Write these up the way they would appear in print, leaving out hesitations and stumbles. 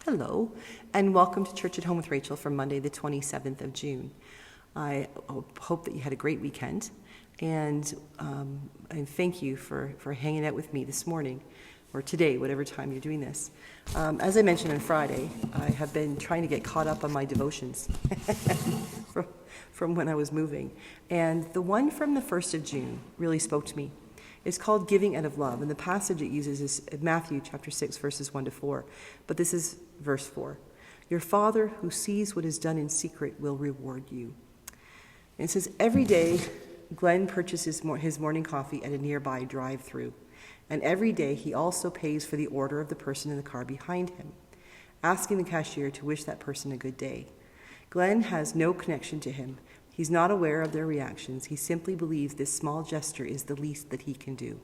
Hello, and welcome to Church at Home with Rachael for Monday, the 27th of June. I hope that you had a great weekend, and thank you for hanging out with me this morning, or today, whatever time you're doing this. As I mentioned on Friday, I have been trying to get caught up on my devotions from when I was moving, and the one from the 1st of June really spoke to me. It's called Giving Out of Love, and the passage it uses is Matthew chapter 6, verses 1 to 4. But this is verse 4. Your Father who sees what is done in secret will reward you. And it says, every day Glenn purchases his morning coffee at a nearby drive-thru. And every day he also pays for the order of the person in the car behind him, asking the cashier to wish that person a good day. Glenn has no connection to him. He's not aware of their reactions. He simply believes this small gesture is the least that he can do.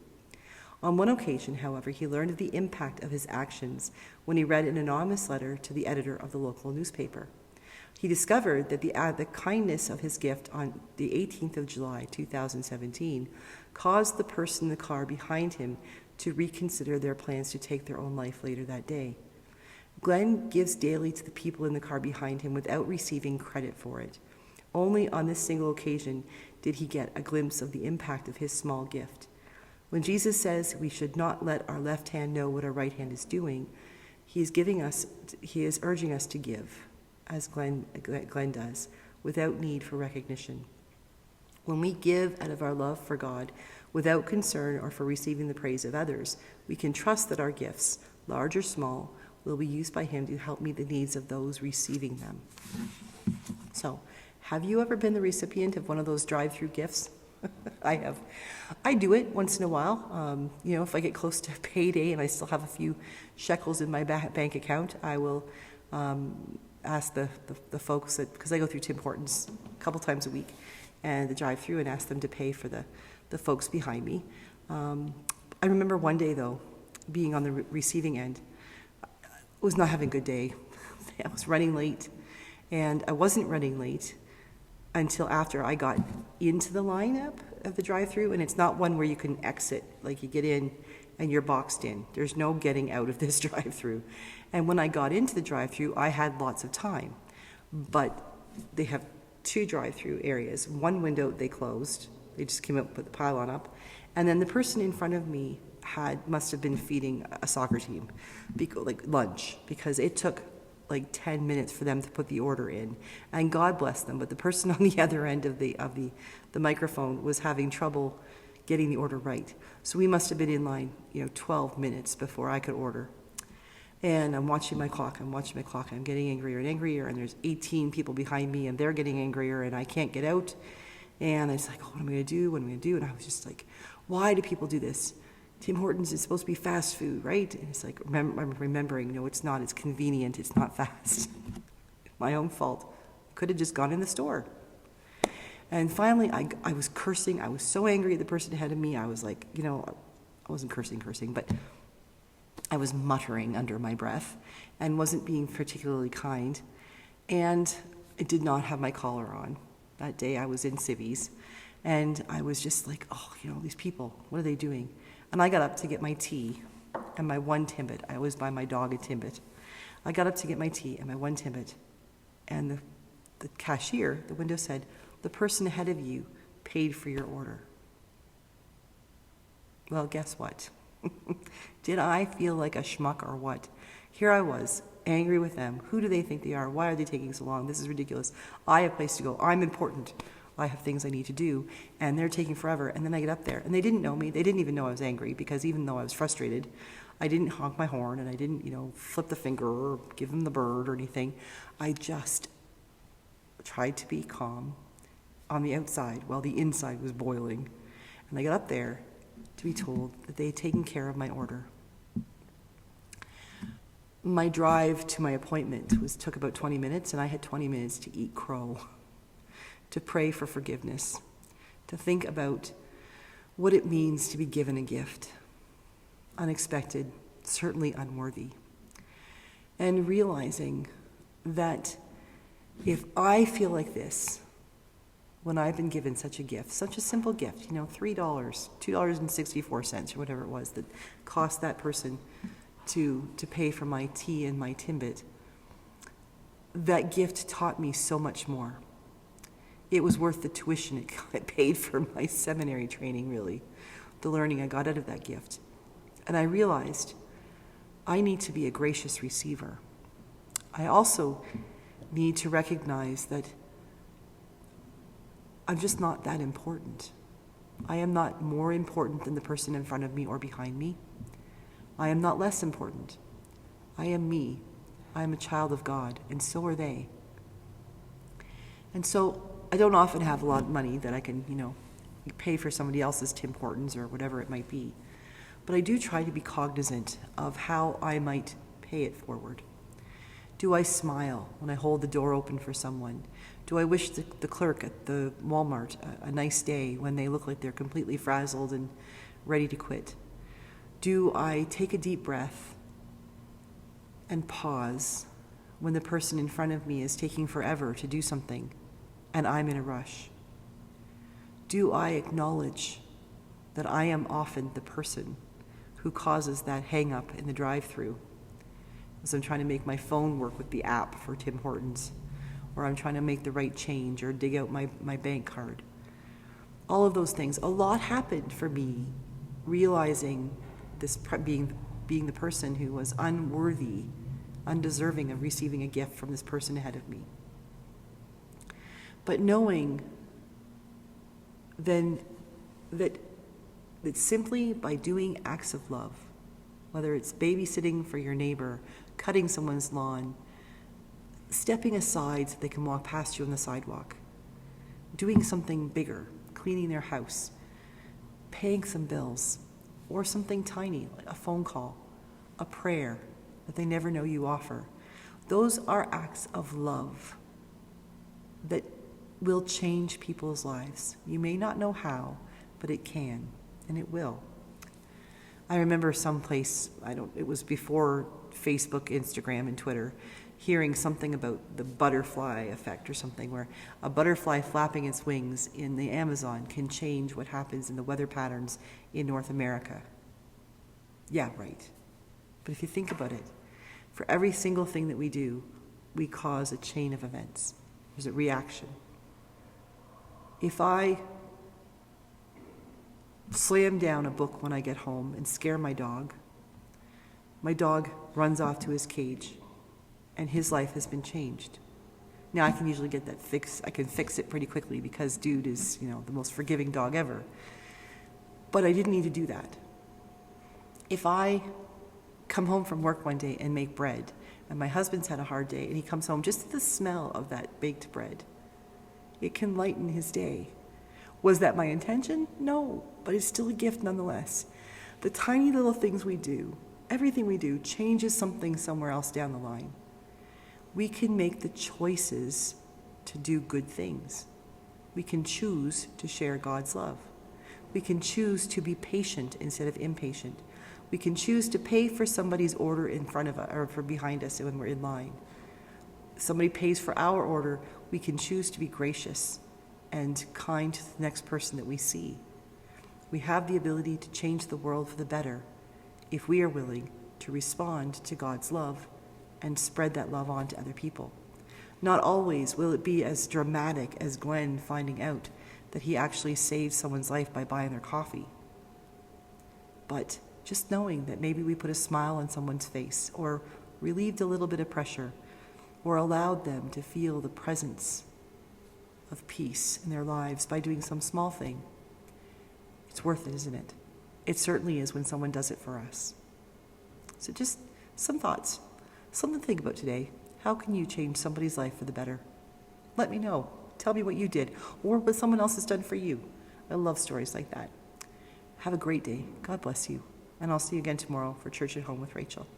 On one occasion, however, he learned of the impact of his actions when he read an anonymous letter to the editor of the local newspaper. He discovered that the kindness of his gift on the 18th of July, 2017, caused the person in the car behind him to reconsider their plans to take their own life later that day. Glenn gives daily to the people in the car behind him without receiving credit for it. Only on this single occasion did he get a glimpse of the impact of his small gift. When Jesus says we should not let our left hand know what our right hand is doing, he is urging us to give, as Glenn does, without need for recognition. When we give out of our love for God, without concern or for receiving the praise of others, we can trust that our gifts, large or small, will be used by him to help meet the needs of those receiving them. So, have you ever been the recipient of one of those drive-through gifts? I have. I do it once in a while. If I get close to payday and I still have a few shekels in my bank account, I will ask the folks, because I go through Tim Hortons a couple times a week, and the drive-through, and ask them to pay for the folks behind me. I remember one day, though, being on the receiving end, I was not having a good day. I was running late, and I wasn't running late until after I got into the lineup of the drive-thru, and it's not one where you can exit, like you get in and you're boxed in. There's no getting out of this drive-thru. And when I got into the drive-thru, I had lots of time. But they have two drive-thru areas. One window they closed. They just came up and put the pylon up. And then the person in front of me must have been feeding a soccer team, like lunch, because it took like 10 minutes for them to put the order in, and God bless them, but the person on the other end of the microphone was having trouble getting the order right. So we must have been in line 12 minutes before I could order. And I'm watching my clock, and I'm getting angrier and angrier, and there's 18 people behind me, and they're getting angrier, and I can't get out. And it's like, what am I going to do? And I was just like, why do people do this? Tim Hortons is supposed to be fast food, right? And it's like, I'm remembering, no, it's not. It's convenient. It's not fast. My own fault. Could have just gone in the store. And finally, I was cursing. I was so angry at the person ahead of me. I was like, I wasn't cursing, but I was muttering under my breath and wasn't being particularly kind. And I did not have my collar on. That day I was in civvies. And I was just like, these people, what are they doing? And I got up to get my tea and my one Timbit. I always buy my dog a Timbit. I got up to get my tea and my one Timbit. And the cashier, the window said, the person ahead of you paid for your order. Well, guess what? Did I feel like a schmuck or what? Here I was, angry with them. Who do they think they are? Why are they taking so long? This is ridiculous. I have a place to go. I'm important. I have things I need to do, and they're taking forever. And then I get up there, and they didn't know me. They didn't even know I was angry, because even though I was frustrated, I didn't honk my horn, and I didn't, flip the finger or give them the bird or anything. I just tried to be calm on the outside while the inside was boiling. And I got up there to be told that they had taken care of my order. My drive to my appointment took about 20 minutes, and I had 20 minutes to eat crow, to pray for forgiveness, to think about what it means to be given a gift, unexpected, certainly unworthy, and realizing that if I feel like this, when I've been given such a gift, such a simple gift, $3, $2.64, or whatever it was that cost that person to pay for my tea and my Timbit, that gift taught me so much more. It was worth the tuition it paid for my seminary training, really, the learning I got out of that gift. And I realized I need to be a gracious receiver. I also need to recognize that I'm just not that important. I am not more important than the person in front of me or behind me. I am not less important. I am me. I am a child of God, and so are they. And so I don't often have a lot of money that I can, pay for somebody else's Tim Hortons or whatever it might be. But I do try to be cognizant of how I might pay it forward. Do I smile when I hold the door open for someone? Do I wish the clerk at the Walmart a nice day when they look like they're completely frazzled and ready to quit? Do I take a deep breath and pause when the person in front of me is taking forever to do something and I'm in a rush? Do I acknowledge that I am often the person who causes that hang-up in the drive-thru as I'm trying to make my phone work with the app for Tim Hortons, or I'm trying to make the right change or dig out my bank card? All of those things. A lot happened for me realizing this being the person who was unworthy, undeserving of receiving a gift from this person ahead of me. But knowing then that simply by doing acts of love, whether it's babysitting for your neighbor, cutting someone's lawn, stepping aside so they can walk past you on the sidewalk, doing something bigger, cleaning their house, paying some bills, or something tiny, like a phone call, a prayer that they never know you offer. Those are acts of love that will change people's lives. You may not know how, but it can, and it will. I remember someplace, it was before Facebook, Instagram, and Twitter, hearing something about the butterfly effect or something, where a butterfly flapping its wings in the Amazon can change what happens in the weather patterns in North America. Yeah, right. But if you think about it, for every single thing that we do, we cause a chain of events. There's a reaction. If I slam down a book when I get home and scare my dog runs off to his cage, and his life has been changed. Now I can usually get that fixed. I can fix it pretty quickly because Dude is, the most forgiving dog ever. But I didn't need to do that. If I come home from work one day and make bread, and my husband's had a hard day, and he comes home, just the smell of that baked bread, it can lighten his day. Was that my intention? No, but it's still a gift nonetheless. The tiny little things we do, everything we do, changes something somewhere else down the line. We can make the choices to do good things. We can choose to share God's love. We can choose to be patient instead of impatient. We can choose to pay for somebody's order in front of us or for behind us when we're in line. Somebody pays for our order, we can choose to be gracious and kind to the next person that we see. We have the ability to change the world for the better if we are willing to respond to God's love and spread that love on to other people. Not always will it be as dramatic as Glenn finding out that he actually saved someone's life by buying their coffee. But just knowing that maybe we put a smile on someone's face, or relieved a little bit of pressure, or allowed them to feel the presence of peace in their lives by doing some small thing, it's worth it, isn't it? It certainly is when someone does it for us. So just some thoughts, something to think about today. How can you change somebody's life for the better? Let me know. Tell me what you did, or what someone else has done for you. I love stories like that. Have a great day. God bless you. And I'll see you again tomorrow for Church at Home with Rachael.